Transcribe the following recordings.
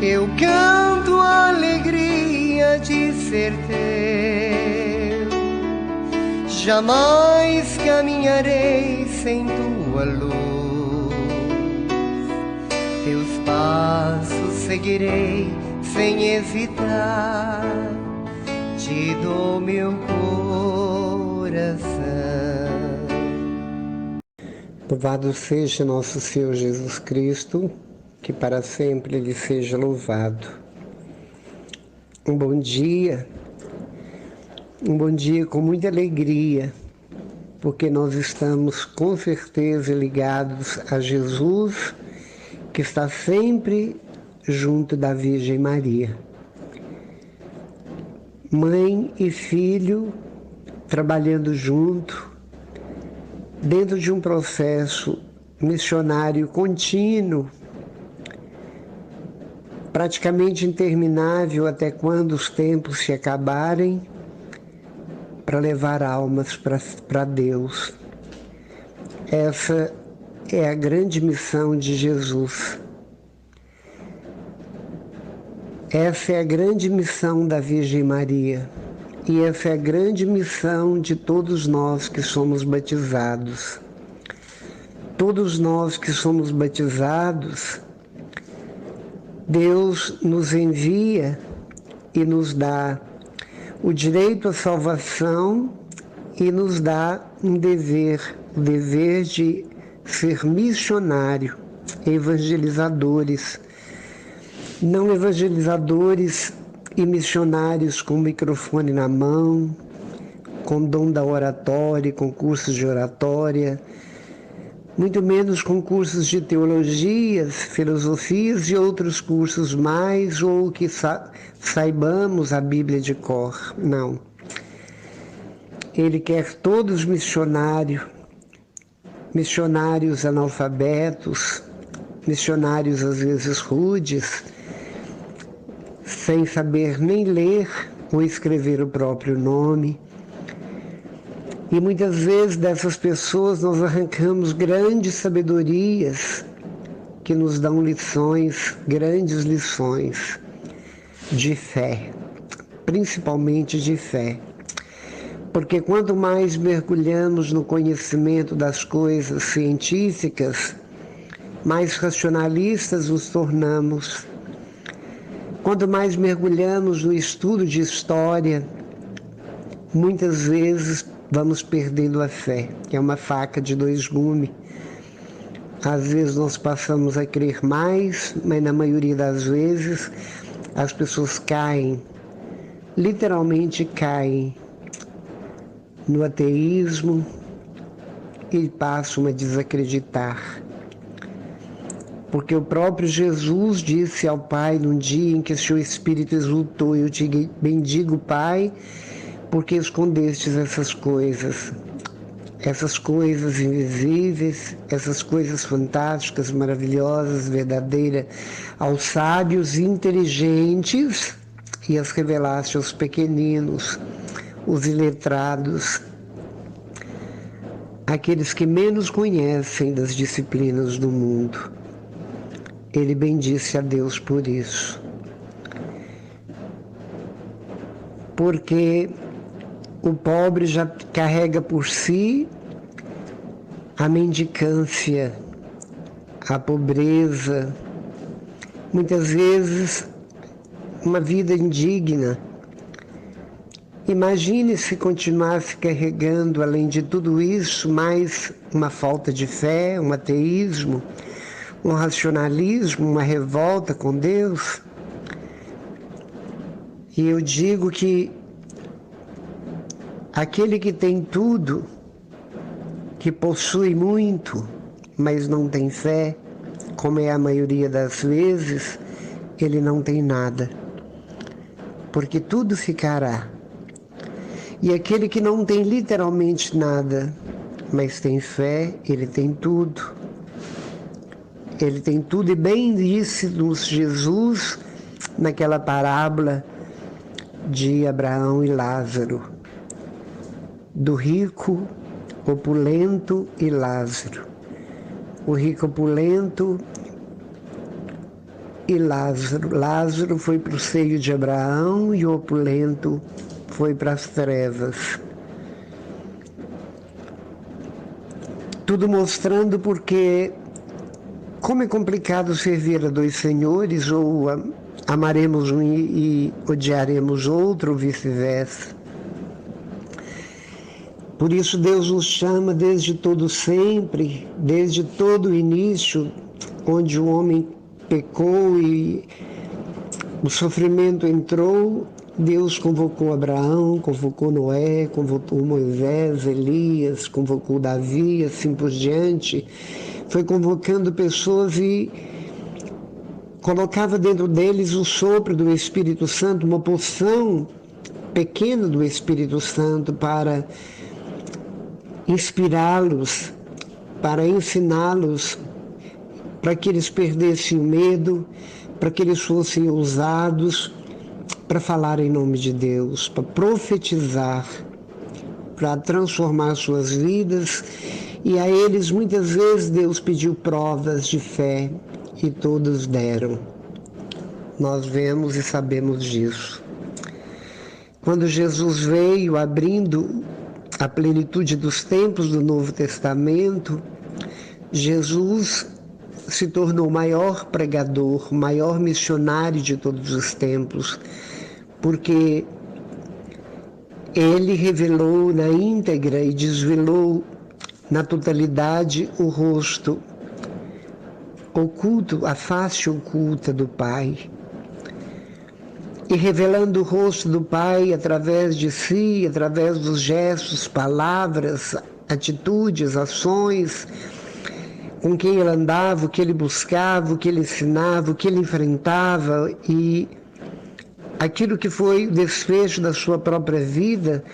Eu canto a alegria de ser teu. Jamais caminharei sem tua luz. Teus passos seguirei sem hesitar. Te dou meu coração. Louvado seja nosso Senhor Jesus Cristo, que para sempre Ele seja louvado. Um bom dia com muita alegria, porque nós estamos com certeza ligados a Jesus, que está sempre junto da Virgem Maria. Mãe e filho trabalhando junto, dentro de um processo missionário contínuo, praticamente interminável até quando os tempos se acabarem, para levar almas para Deus. Essa é a grande missão de Jesus. Essa é a grande missão da Virgem Maria. E essa é a grande missão de todos nós que somos batizados. Todos nós que somos batizados, Deus nos envia e nos dá o direito à salvação e nos dá um dever, o dever de ser missionário, evangelizadores. Não evangelizadores e missionários com o microfone na mão, com dom da oratória, com cursos de oratória, muito menos com cursos de teologias, filosofias e outros cursos mais, ou que saibamos a Bíblia de cor. Não. Ele quer todos missionários analfabetos, missionários às vezes rudes, sem saber nem ler ou escrever o próprio nome. E muitas vezes dessas pessoas nós arrancamos grandes sabedorias que nos dão lições, grandes lições de fé, principalmente de fé. Porque quanto mais mergulhamos no conhecimento das coisas científicas, mais racionalistas nos tornamos. Quanto mais mergulhamos no estudo de história, muitas vezes vamos perdendo a fé, que é uma faca de dois gumes. Às vezes nós passamos a crer mais, mas na maioria das vezes as pessoas caem, literalmente caem no ateísmo e passam a desacreditar. Porque o próprio Jesus disse ao Pai num dia em que seu Espírito exultou: eu te bendigo, Pai, porque escondestes essas coisas invisíveis, essas coisas fantásticas, maravilhosas, verdadeiras, aos sábios e inteligentes, e as revelaste aos pequeninos, os iletrados, aqueles que menos conhecem das disciplinas do mundo. Ele bendisse a Deus por isso. Porque o pobre já carrega por si a mendicância, a pobreza, muitas vezes uma vida indigna. Imagine se continuasse carregando, além de tudo isso, mais uma falta de fé, um ateísmo, um racionalismo, uma revolta com Deus. E eu digo que aquele que tem tudo, que possui muito, mas não tem fé, como é a maioria das vezes, ele não tem nada, porque tudo ficará. E aquele que não tem literalmente nada, mas tem fé, ele tem tudo. Ele tem tudo, e bem disse-nos Jesus naquela parábola de Abraão e Lázaro, do rico, opulento e Lázaro. O rico opulento e Lázaro. Lázaro foi para o seio de Abraão e o opulento foi para as trevas. Tudo mostrando porque como é complicado servir a dois senhores, ou amaremos um e odiaremos outro, ou vice-versa. Por isso Deus nos chama desde todo sempre, desde todo o início, onde o homem pecou e o sofrimento entrou, Deus convocou Abraão, convocou Noé, convocou Moisés, Elias, convocou Davi, assim por diante. Foi convocando pessoas e colocava dentro deles o sopro do Espírito Santo, uma porção pequena do Espírito Santo para inspirá-los, para ensiná-los, para que eles perdessem o medo, para que eles fossem ousados, para falar em nome de Deus, para profetizar, para transformar suas vidas. E a eles muitas vezes Deus pediu provas de fé e todos deram. Nós vemos e sabemos disso. Quando Jesus veio abrindo a plenitude dos tempos do Novo Testamento, Jesus se tornou o maior pregador, o maior missionário de todos os tempos, porque ele revelou na íntegra e desvelou na totalidade o rosto oculto, a face oculta do Pai. E revelando o rosto do Pai através de si, através dos gestos, palavras, atitudes, ações, com quem ele andava, o que ele buscava, o que ele ensinava, o que ele enfrentava, e aquilo que foi o desfecho da sua própria vida,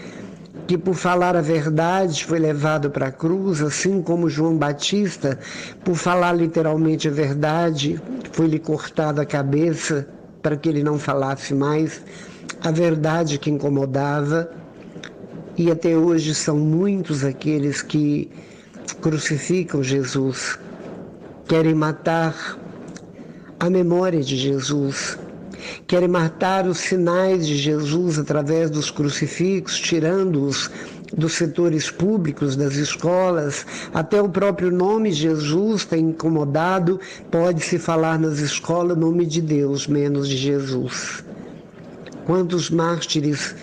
que por falar a verdade foi levado para a cruz, assim como João Batista, por falar literalmente a verdade, foi-lhe cortada a cabeça para que ele não falasse mais a verdade que incomodava. E até hoje são muitos aqueles que crucificam Jesus, querem matar a memória de Jesus, querem matar os sinais de Jesus através dos crucifixos, tirando-os dos setores públicos, das escolas. Até o próprio nome Jesus tem incomodado. Pode-se falar nas escolas nome de Deus, menos de Jesus. Quantos mártires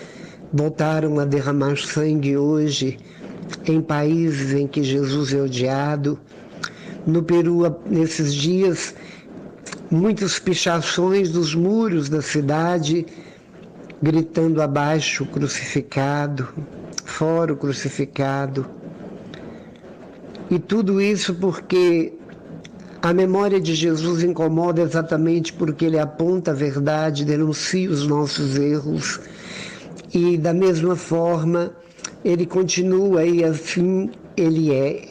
voltaram a derramar sangue hoje em países em que Jesus é odiado? No Peru, nesses dias, muitas pichações dos muros da cidade, gritando abaixo o crucificado, fora o crucificado. E tudo isso porque a memória de Jesus incomoda exatamente porque ele aponta a verdade, denuncia os nossos erros. E da mesma forma, ele continua e assim ele é.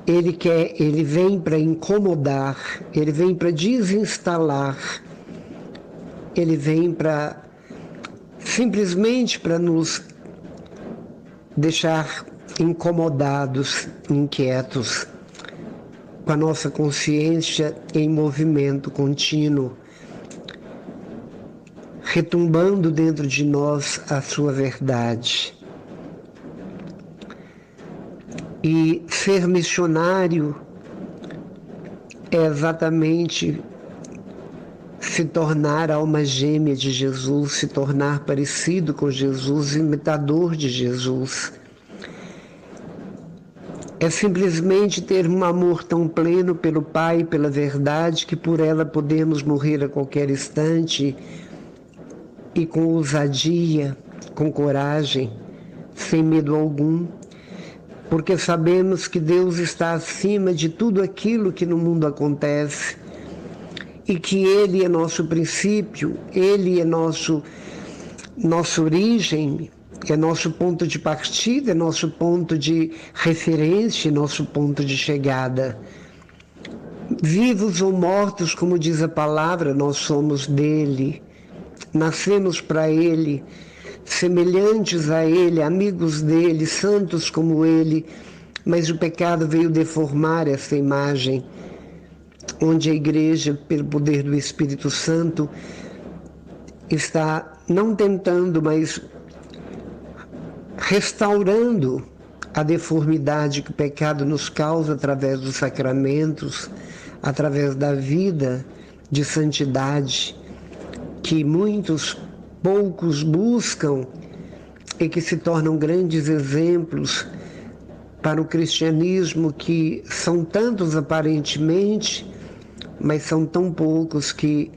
Ele vem para incomodar, ele vem para desinstalar, ele vem para simplesmente para nos deixar incomodados, inquietos, com a nossa consciência em movimento contínuo, retumbando dentro de nós a sua verdade. E ser missionário é exatamente se tornar alma gêmea de Jesus, se tornar parecido com Jesus, imitador de Jesus. É simplesmente ter um amor tão pleno pelo Pai e pela verdade que por ela podemos morrer a qualquer instante e com ousadia, com coragem, sem medo algum. Porque sabemos que Deus está acima de tudo aquilo que no mundo acontece e que Ele é nosso princípio, Ele é nossa origem, é nosso ponto de partida, é nosso ponto de referência, nosso ponto de chegada. Vivos ou mortos, como diz a palavra, nós somos dele, nascemos para Ele, semelhantes a Ele, amigos dele, santos como Ele, mas o pecado veio deformar essa imagem onde a Igreja, pelo poder do Espírito Santo, está não tentando, mas restaurando a deformidade que o pecado nos causa através dos sacramentos, através da vida de santidade que poucos buscam e que se tornam grandes exemplos para o cristianismo, que são tantos aparentemente, mas são tão poucos que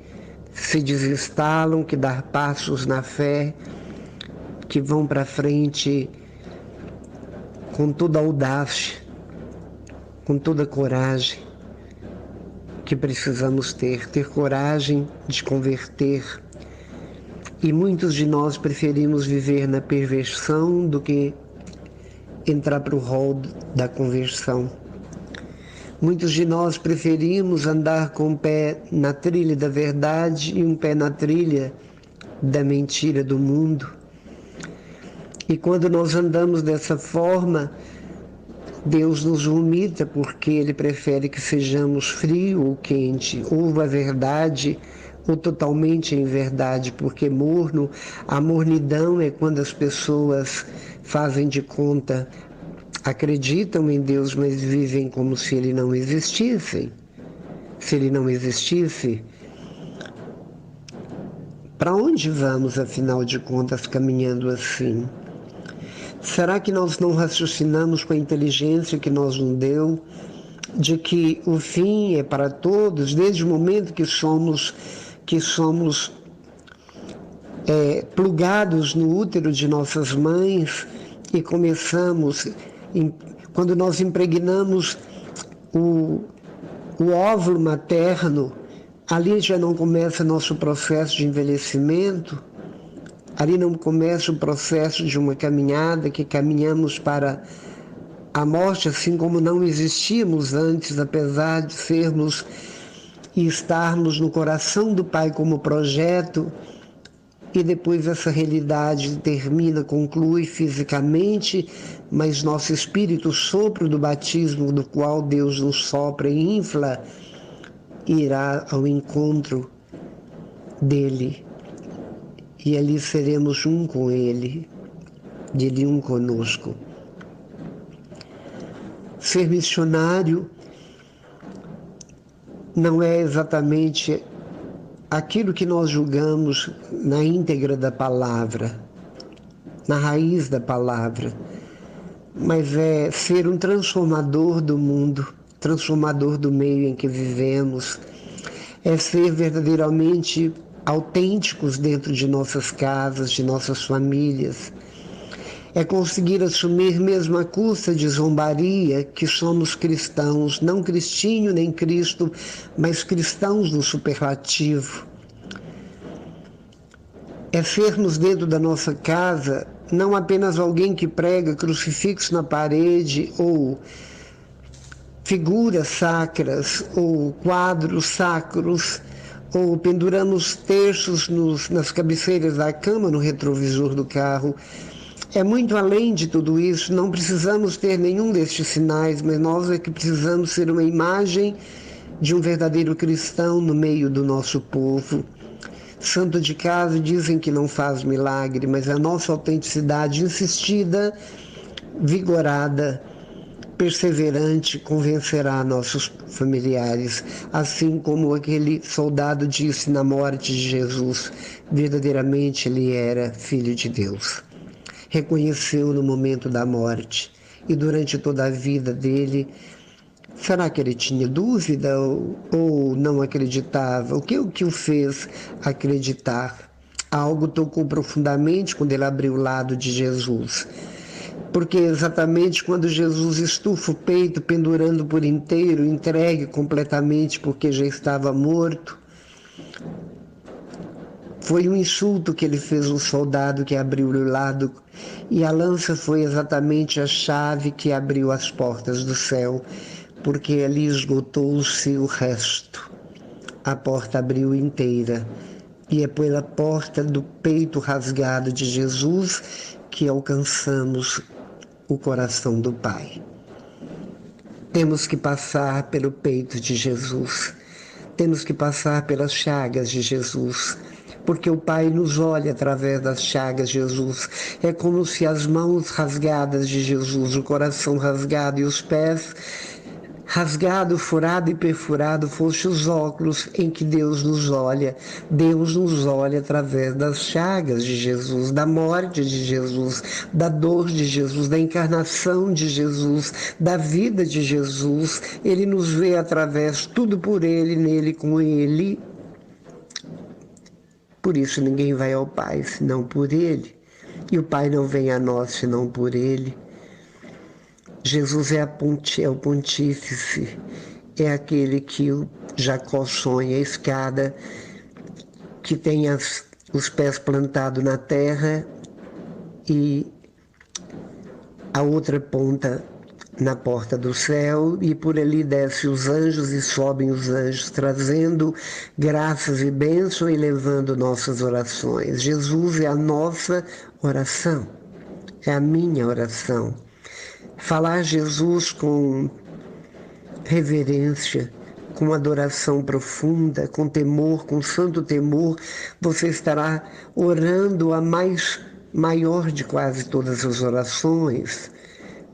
se desinstalam, que dão passos na fé, que vão para frente com toda a audácia, com toda a coragem que precisamos ter coragem de converter. E muitos de nós preferimos viver na perversão do que entrar para o rol da conversão. Muitos de nós preferimos andar com um pé na trilha da verdade e um pé na trilha da mentira do mundo. E quando nós andamos dessa forma, Deus nos vomita, porque Ele prefere que sejamos frio ou quente, ou a verdade ou totalmente em verdade, porque morno, a mornidão é quando as pessoas fazem de conta, acreditam em Deus, mas vivem como se Ele não existisse. Se Ele não existisse, para onde vamos, afinal de contas, caminhando assim? Será que nós não raciocinamos com a inteligência que nos deu, de que o fim é para todos, desde o momento que somos plugados no útero de nossas mães e começamos, quando nós impregnamos o óvulo materno, ali já não começa nosso processo de envelhecimento, ali não começa o processo de uma caminhada que caminhamos para a morte, assim como não existíamos antes, apesar de sermos e estarmos no coração do Pai como projeto, e depois essa realidade termina, conclui fisicamente, mas nosso espírito, sopro do batismo do qual Deus nos sopra e infla, irá ao encontro dele, e ali seremos um com ele, ele um conosco. Ser missionário não é exatamente aquilo que nós julgamos na íntegra da palavra, na raiz da palavra, mas é ser um transformador do mundo, transformador do meio em que vivemos, é ser verdadeiramente autênticos dentro de nossas casas, de nossas famílias, é conseguir assumir mesmo à custa de zombaria que somos cristãos, não cristinho nem Cristo, mas cristãos no superlativo. É sermos dentro da nossa casa não apenas alguém que prega crucifixo na parede ou figuras sacras ou quadros sacros, ou penduramos terços nas cabeceiras da cama, no retrovisor do carro. É muito além de tudo isso, não precisamos ter nenhum destes sinais, mas nós é que precisamos ser uma imagem de um verdadeiro cristão no meio do nosso povo. Santo de casa dizem que não faz milagre, mas a nossa autenticidade insistida, vigorada, perseverante, convencerá nossos familiares, assim como aquele soldado disse na morte de Jesus, verdadeiramente ele era Filho de Deus. Reconheceu no momento da morte e durante toda a vida dele. Será que ele tinha dúvida ou não acreditava? O que o fez acreditar? Algo tocou profundamente quando ele abriu o lado de Jesus. Porque exatamente quando Jesus estufa o peito, pendurando por inteiro, entregue completamente porque já estava morto, foi um insulto que ele fez ao soldado que abriu o lado, e a lança foi exatamente a chave que abriu as portas do céu, porque ali esgotou-se o resto. A porta abriu inteira, e é pela porta do peito rasgado de Jesus que alcançamos o coração do Pai. Temos que passar pelo peito de Jesus. temos que passar pelas chagas de Jesus, porque o Pai nos olha através das chagas de Jesus. É como se as mãos rasgadas de Jesus, o coração rasgado e os pés rasgado, furado e perfurado fossem os óculos em que Deus nos olha. Deus nos olha através das chagas de Jesus, da morte de Jesus, da dor de Jesus, da encarnação de Jesus, da vida de Jesus. Ele nos vê através, tudo por Ele, nele, com Ele. Por isso ninguém vai ao Pai senão por Ele. E o Pai não vem a nós senão por Ele. Jesus é o pontífice, é aquele que o Jacó sonha, a escada que tem os pés plantados na terra e a outra ponta na porta do céu, e por ali descem os anjos e sobem os anjos, trazendo graças e bênção e levando nossas orações. Jesus é a nossa oração, é a minha oração. Falar Jesus com reverência, com adoração profunda, com temor, com santo temor, você estará orando a maior de quase todas as orações,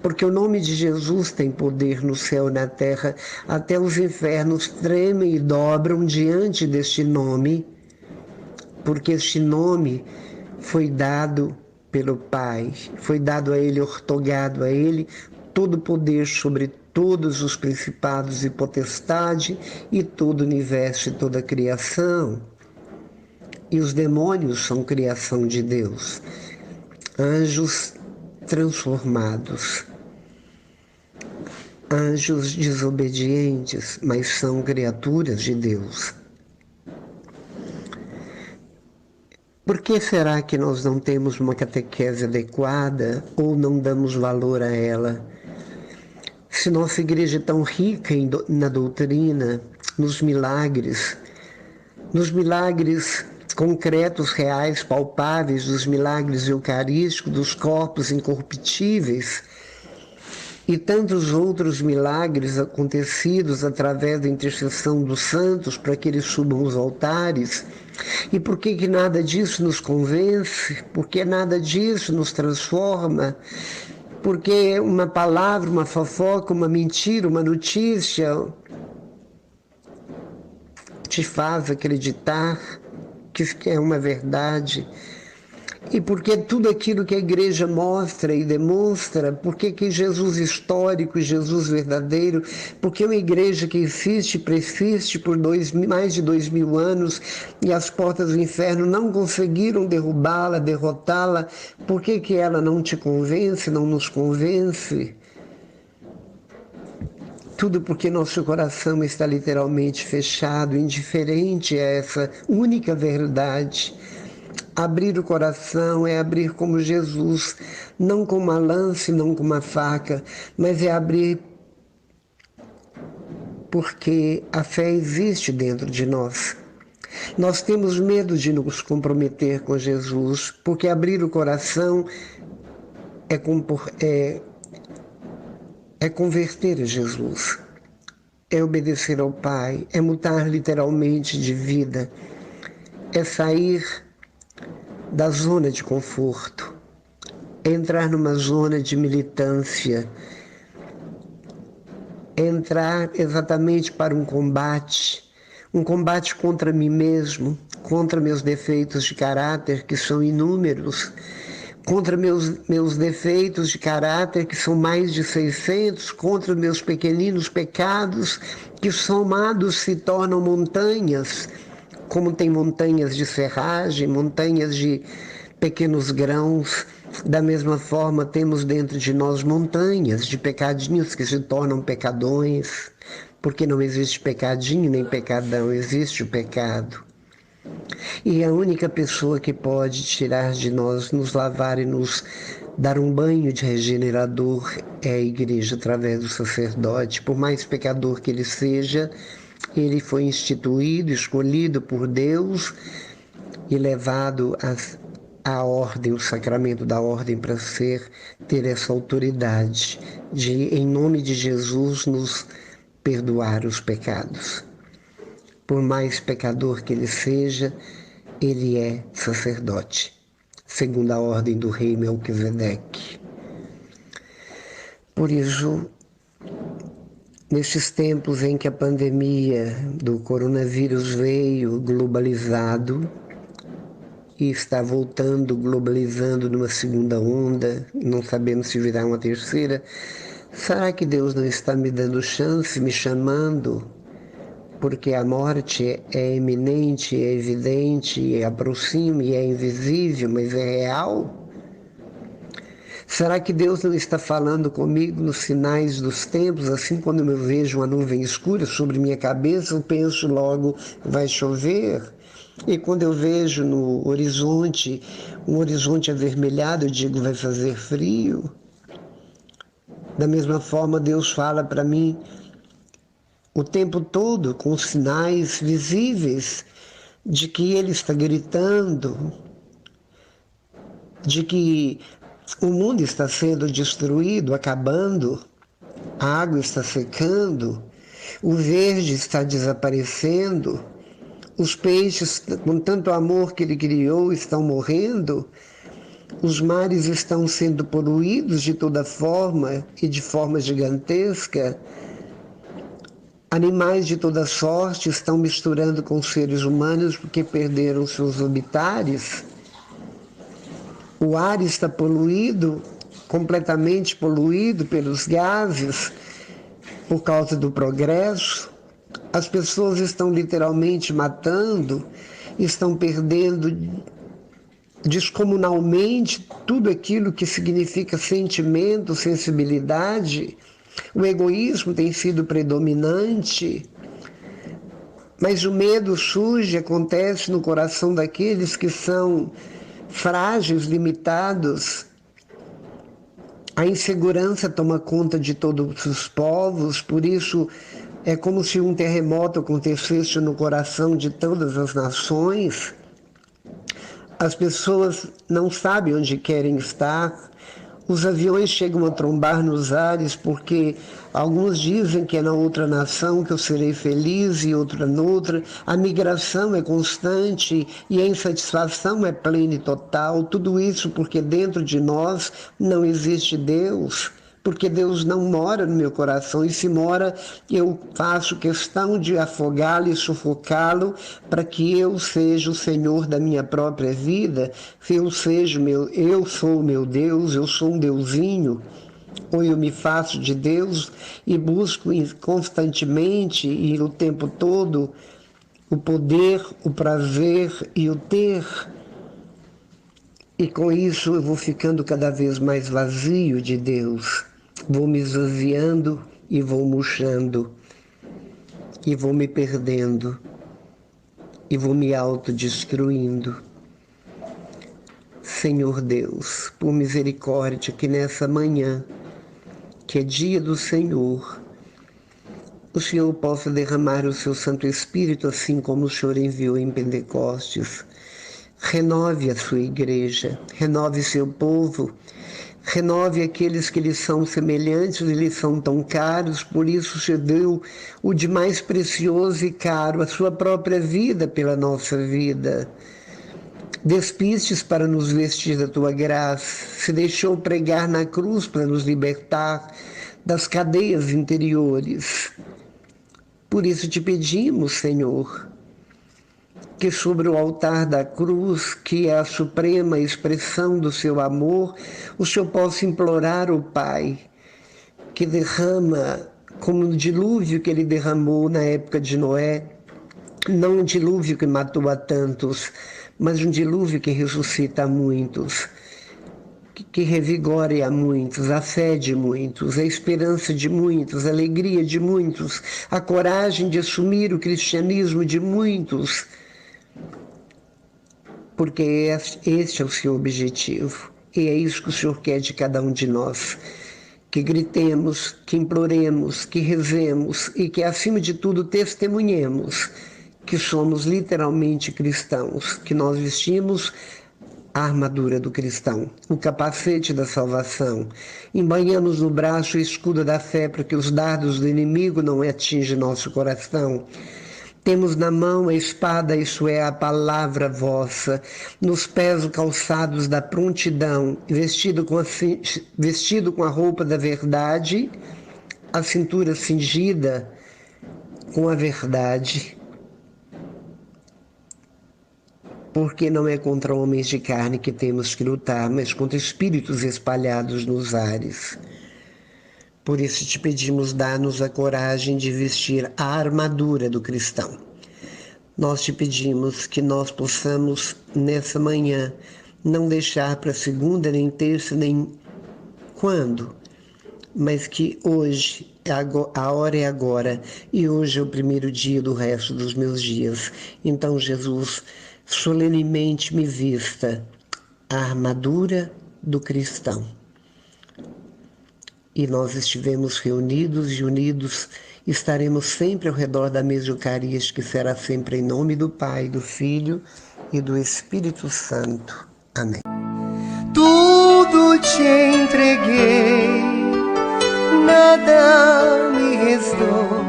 porque o nome de Jesus tem poder no céu e na terra. Até os infernos tremem e dobram diante deste nome, porque este nome foi dado pelo Pai, foi dado a Ele, ortogado a Ele, todo o poder sobre todos os principados e potestade e todo o universo e toda a criação. E os demônios são criação de Deus, anjos transformados, anjos desobedientes, mas são criaturas de Deus. Por que será que nós não temos uma catequese adequada ou não damos valor a ela? Se nossa igreja é tão rica na doutrina, nos milagres concretos, reais, palpáveis, dos milagres eucarísticos, dos corpos incorruptíveis e tantos outros milagres acontecidos através da intercessão dos santos para que eles subam os altares. E por que nada disso nos convence? Por que nada disso nos transforma? Porque uma palavra, uma fofoca, uma mentira, uma notícia te faz acreditar que é uma verdade? E porque tudo aquilo que a igreja mostra e demonstra, porque Jesus histórico e Jesus verdadeiro, porque uma igreja que insiste e persiste por mais de 2000 anos e as portas do inferno não conseguiram derrubá-la, derrotá-la, por que ela não te convence, não nos convence? Tudo porque nosso coração está literalmente fechado, indiferente a essa única verdade. Abrir o coração é abrir como Jesus, não com uma lança, não com uma faca, mas é abrir porque a fé existe dentro de nós. Nós temos medo de nos comprometer com Jesus, porque abrir o coração é converter a Jesus, é obedecer ao Pai, é mudar literalmente de vida, é sair da zona de conforto, é entrar numa zona de militância, é entrar exatamente para um combate contra mim mesmo, contra meus defeitos de caráter, que são inúmeros, contra meus defeitos de caráter, que são mais de 600, contra meus pequeninos pecados, que somados se tornam montanhas, como tem montanhas de serragem, montanhas de pequenos grãos. Da mesma forma, temos dentro de nós montanhas de pecadinhos que se tornam pecadões, porque não existe pecadinho nem pecadão, existe o pecado. E a única pessoa que pode tirar de nós, nos lavar e nos dar um banho de regenerador é a igreja, através do sacerdote. Por mais pecador que ele seja, ele foi instituído, escolhido por Deus e levado à ordem, o sacramento da ordem, para ter essa autoridade de, em nome de Jesus, nos perdoar os pecados. por mais pecador que ele seja, ele é sacerdote, segundo a ordem do rei Melquisedeque. Por isso, nestes tempos em que a pandemia do coronavírus veio globalizado e está voltando, globalizando numa segunda onda, não sabemos se virá uma terceira, será que Deus não está me dando chance, me chamando? Porque a morte é iminente, é evidente, aproxima e é invisível, mas é real? Será que Deus não está falando comigo nos sinais dos tempos? Assim, quando eu vejo uma nuvem escura sobre minha cabeça, eu penso logo, vai chover. E quando eu vejo no horizonte, um horizonte avermelhado, eu digo, vai fazer frio. Da mesma forma, Deus fala para mim o tempo todo, com sinais visíveis de que Ele está gritando, de que o mundo está sendo destruído, acabando, a água está secando, o verde está desaparecendo, os peixes, com tanto amor que ele criou, estão morrendo, os mares estão sendo poluídos de toda forma e de forma gigantesca, animais de toda sorte estão misturando com seres humanos porque perderam seus habitares. O ar está poluído, completamente poluído pelos gases, por causa do progresso. As pessoas estão literalmente matando, estão perdendo descomunalmente tudo aquilo que significa sentimento, sensibilidade. O egoísmo tem sido predominante. Mas o medo surge, acontece no coração daqueles que são frágeis, limitados. A insegurança toma conta de todos os povos, por isso é como se um terremoto acontecesse no coração de todas as nações. As pessoas não sabem onde querem estar. Os aviões chegam a trombar nos ares porque alguns dizem que é na outra nação que eu serei feliz e outra noutra. A migração é constante e a insatisfação é plena e total. Tudo isso porque dentro de nós não existe Deus. Porque Deus não mora no meu coração, e se mora, eu faço questão de afogá-lo e sufocá-lo para que eu seja o Senhor da minha própria vida, eu sou o meu Deus, eu sou um deusinho, ou eu me faço de Deus e busco constantemente e o tempo todo o poder, o prazer e o ter. E com isso eu vou ficando cada vez mais vazio de Deus. Vou me esvaziando e vou murchando, e vou me perdendo, e vou me autodestruindo. Senhor Deus, por misericórdia, que nessa manhã, que é dia do Senhor, o Senhor possa derramar o seu Santo Espírito, assim como o Senhor enviou em Pentecostes. Renove a sua igreja, renove seu povo, renove aqueles que lhe são semelhantes e lhe são tão caros, por isso se deu o de mais precioso e caro, a sua própria vida pela nossa vida. Despistes para nos vestir da tua graça, se deixou pregar na cruz para nos libertar das cadeias interiores. Por isso te pedimos, Senhor, que sobre o altar da cruz, que é a suprema expressão do seu amor, o Senhor possa implorar ao Pai, que derrama, como no dilúvio que ele derramou na época de Noé, não um dilúvio que matou a tantos, mas um dilúvio que ressuscita a muitos, que revigore a muitos, a fé de muitos, a esperança de muitos, a alegria de muitos, a coragem de assumir o cristianismo de muitos, porque este é o seu objetivo, e é isso que o Senhor quer de cada um de nós, que gritemos, que imploremos, que rezemos e que, acima de tudo, testemunhemos que somos literalmente cristãos, que nós vestimos a armadura do cristão, o capacete da salvação, embanhamos no braço o escudo da fé para que os dardos do inimigo não atinjam nosso coração, Temos na mão a espada, isso é a palavra vossa, nos pés os calçados da prontidão, vestido com a roupa da verdade, a cintura cingida com a verdade. Porque não é contra homens de carne que temos que lutar, mas contra espíritos espalhados nos ares. Por isso te pedimos, dá-nos a coragem de vestir a armadura do cristão. Nós te pedimos que nós possamos, nessa manhã, não deixar para segunda, nem terça, nem quando, mas que hoje, a hora é agora, e hoje é o primeiro dia do resto dos meus dias. Então, Jesus, solenemente me vista a armadura do cristão. E nós estivemos reunidos e unidos, estaremos sempre ao redor da mesa de Eucarias, que será sempre em nome do Pai, do Filho e do Espírito Santo. Amém. Tudo te entreguei, nada me restou,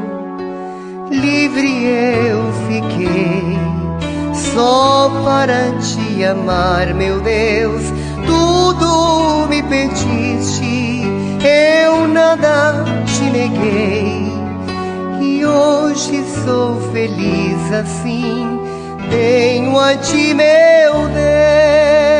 livre eu fiquei, só para te amar, meu Deus. Tudo me pediste, eu nada te neguei, e hoje sou feliz assim, tenho a ti, meu Deus.